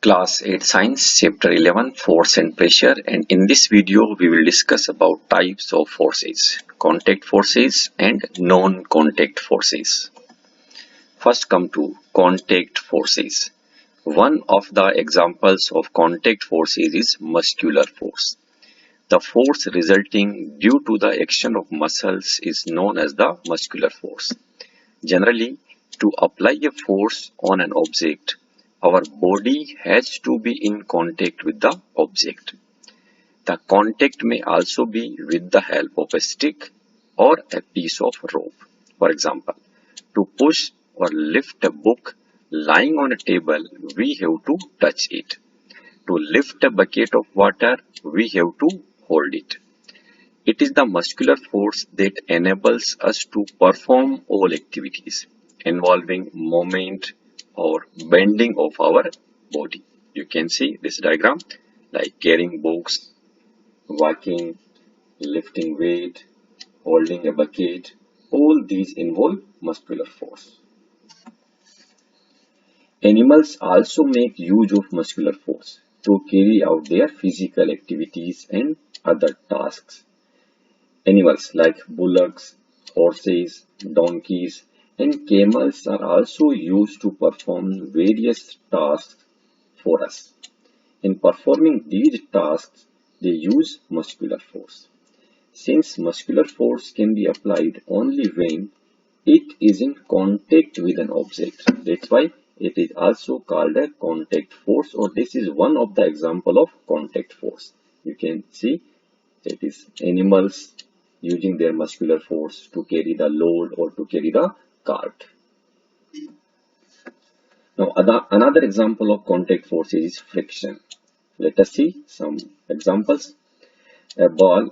Class 8 Science Chapter 11 Force and Pressure, and in this video we will discuss about types of forces, contact forces and non-contact forces. First come to contact forces. One of the examples of contact forces is muscular force. The force resulting due to the action of muscles is known as the muscular force. Generally, to apply a force on an object, our body has to be in contact with the object. The contact may also be with the help of a stick or a piece of rope. For example, to push or lift a book lying on a table, we have to touch it. To lift a bucket of water, we have to hold it. It is the muscular force that enables us to perform all activities involving movement or bending of our body. You can see this diagram like carrying books, walking, lifting weight, holding a bucket. All these involve muscular force. Animals also make use of muscular force to carry out their physical activities and other tasks. Animals like bullocks, horses, donkeys, and camels are also used to perform various tasks for us. In performing these tasks, they use muscular force. Since muscular force can be applied only when it is in contact with an object, that's why it is also called a contact force, or this is one of the example of contact force. You can see it is animals using their muscular force to carry the load or to carry the cart. Now, another example of contact force is friction. Let us see some examples. A ball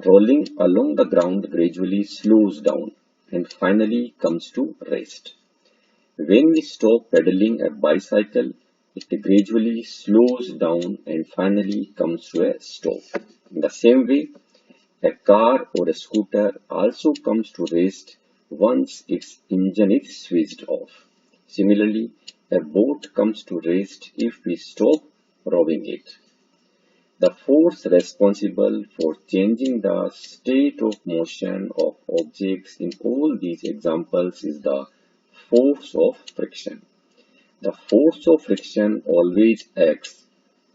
rolling along the ground gradually slows down and finally comes to rest. When we stop pedaling a bicycle, it gradually slows down and finally comes to a stop. In the same way, a car or a scooter also comes to rest once its engine is switched off. Similarly, a boat comes to rest if we stop rowing it. The force responsible for changing the state of motion of objects in all these examples is the force of friction. The force of friction always acts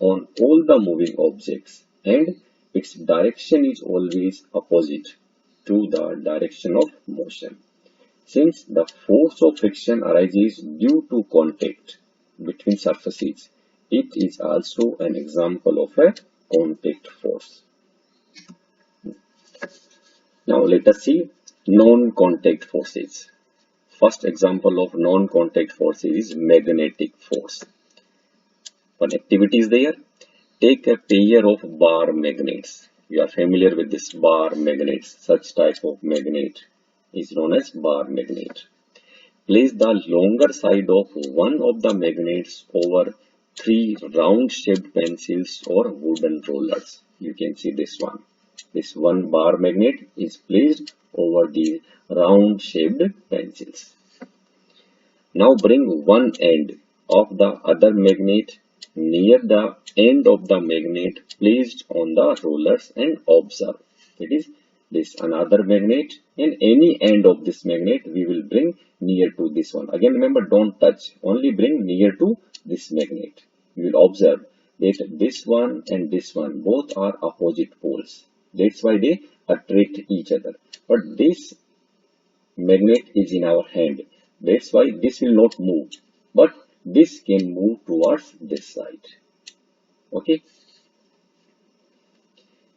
on all the moving objects, and its direction is always opposite to the direction of motion. Since the force of friction arises due to contact between surfaces, it is also an example of a contact force. Now let us see non-contact forces. First example of non-contact forces is magnetic force. One activity is there. Take a pair of bar magnets. You are familiar with this bar magnets. Such type of magnet is known as bar magnet. Place the longer side of one of the magnets over 3 round-shaped pencils or wooden rollers. You can see this one. This one bar magnet is placed over the round-shaped pencils. Now bring one end of the other magnet near the end of the magnet placed on the rollers and observe. It is this another magnet, and any end of this magnet we will bring near to this one. Again, remember, don't touch, only bring near to this magnet. You will observe that this one and this one both are opposite poles. That's why they attract each other. But this magnet is in our hand. That's why this will not move. But this can move towards this side. Okay.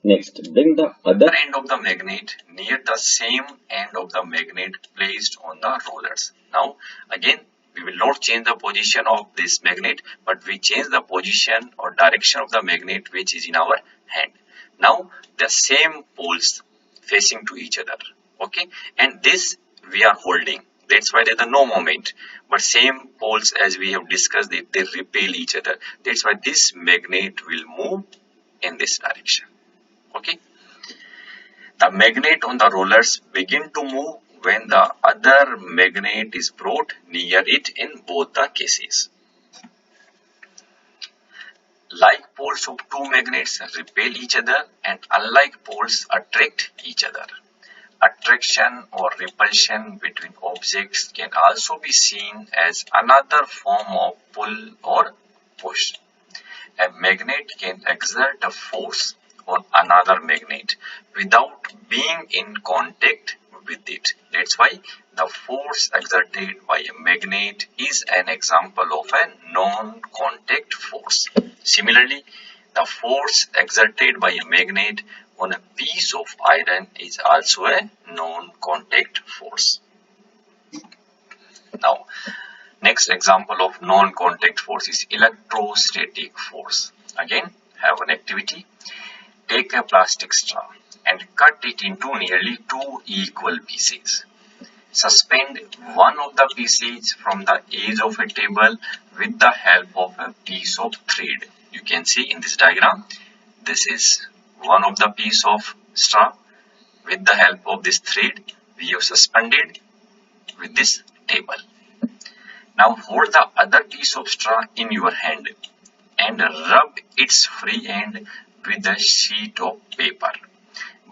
Next, bring the other end of the magnet near the same end of the magnet placed on the rollers. Now, again, we will not change the position of this magnet, but we change the position or direction of the magnet which is in our hand. Now, the same poles facing to each other. Okay, and this we are holding. That's why there is no moment. But same poles, as we have discussed, they repel each other. That's why this magnet will move in this direction. Okay. The magnet on the rollers begin to move when the other magnet is brought near it in both the cases. poles of two magnets repel each other and unlike poles attract each other. Attraction or repulsion between objects can also be seen as another form of pull or push. A magnet can exert a force on another magnet without being in contact with it. That's why the force exerted by a magnet is an example of a non-contact force. Similarly, the force exerted by a magnet on a piece of iron is also a non-contact force. Now, next example of non-contact force is electrostatic force. Again, have an activity. Take a plastic straw and cut it into nearly two equal pieces. Suspend one of the pieces from the edge of a table with the help of a piece of thread. You can see in this diagram, this is one of the piece of straw. With the help of this thread, we have suspended with this table. Now hold the other piece of straw in your hand and rub its free end with a sheet of paper.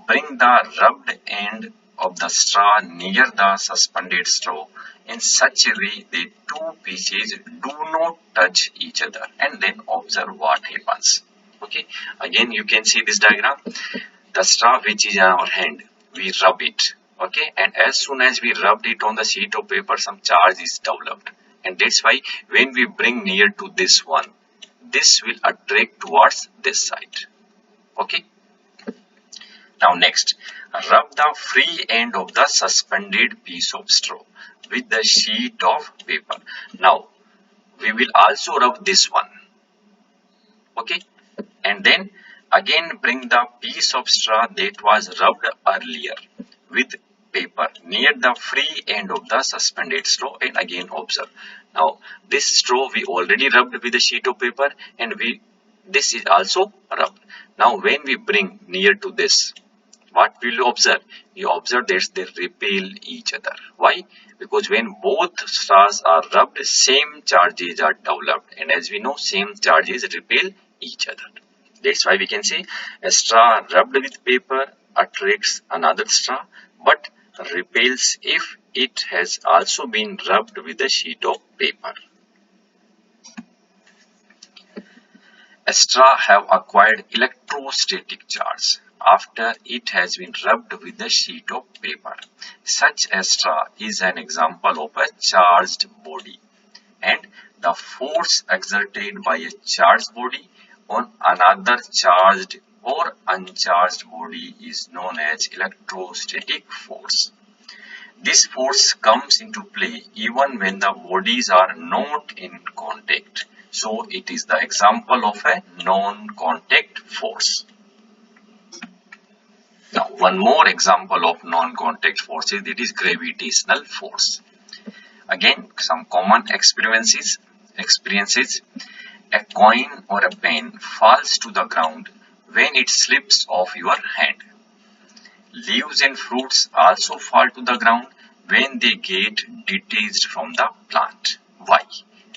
Bring the rubbed end of the straw near the suspended straw in such a way that two pieces do not touch each other, and then observe what happens. Okay, again you can see this diagram. The straw which is in our hand, we rub it. Okay, and as soon as we rubbed it on the sheet of paper, some charge is developed, and that's why when we bring near to this one, this will attract towards this side. Okay. Now next, rub the free end of the suspended piece of straw with the sheet of paper. Now we will also rub this one. Okay, and then again bring the piece of straw that was rubbed earlier with paper near the free end of the suspended straw, and again observe. Now this straw we already rubbed with a sheet of paper, and this is also rubbed. Now when we bring near to this, what will you observe? You observe that they repel each other. Why? Because when both straws are rubbed, same charges are developed, and as we know, same charges repel each other. That's why we can say a straw rubbed with paper attracts another straw, but repels if it has also been rubbed with a sheet of paper. A straw have acquired electrostatic charge after it has been rubbed with a sheet of paper. Such a straw is an example of a charged body, and the force exerted by a charged body on another charged or uncharged body is known as electrostatic force. This force comes into play even when the bodies are not in contact. So it is the example of a non-contact force. Now one more example of non-contact force is, it is gravitational force. Again, some common experiences. A coin or a pen falls to the ground when it slips off your hand. Leaves and fruits also fall to the ground when they get detached from the plant. Why?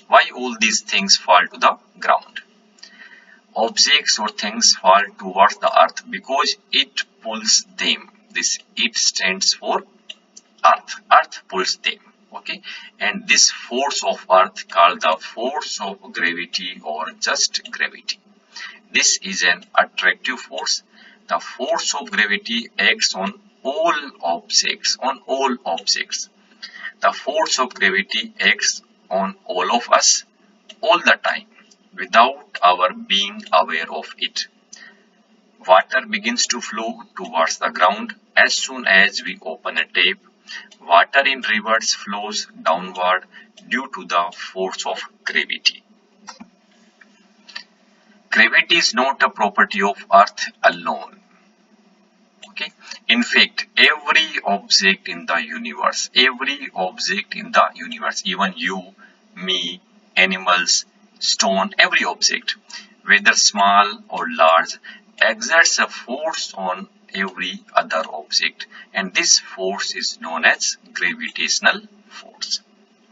Why all these things fall to the ground? Objects or things fall towards the earth because it pulls them. This it stands for earth. Earth pulls them. Okay, and this force of earth called the force of gravity or just gravity. This is an attractive force. The force of gravity acts on all objects. The force of gravity acts on all of us all the time without our being aware of it. Water begins to flow towards the ground as soon as we open a tap. Water in rivers flows downward due to the force of gravity. Gravity is not a property of Earth alone. Okay. In fact, every object in the universe, even you, me, animals, stone, every object, whether small or large, exerts a force on every other object, and this force is known as gravitational force.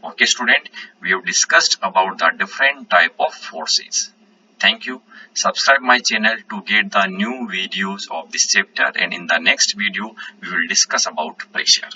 Okay student, we have discussed about the different type of forces. Thank you. Subscribe my channel to get the new videos of this chapter, and in the next video we will discuss about pressure.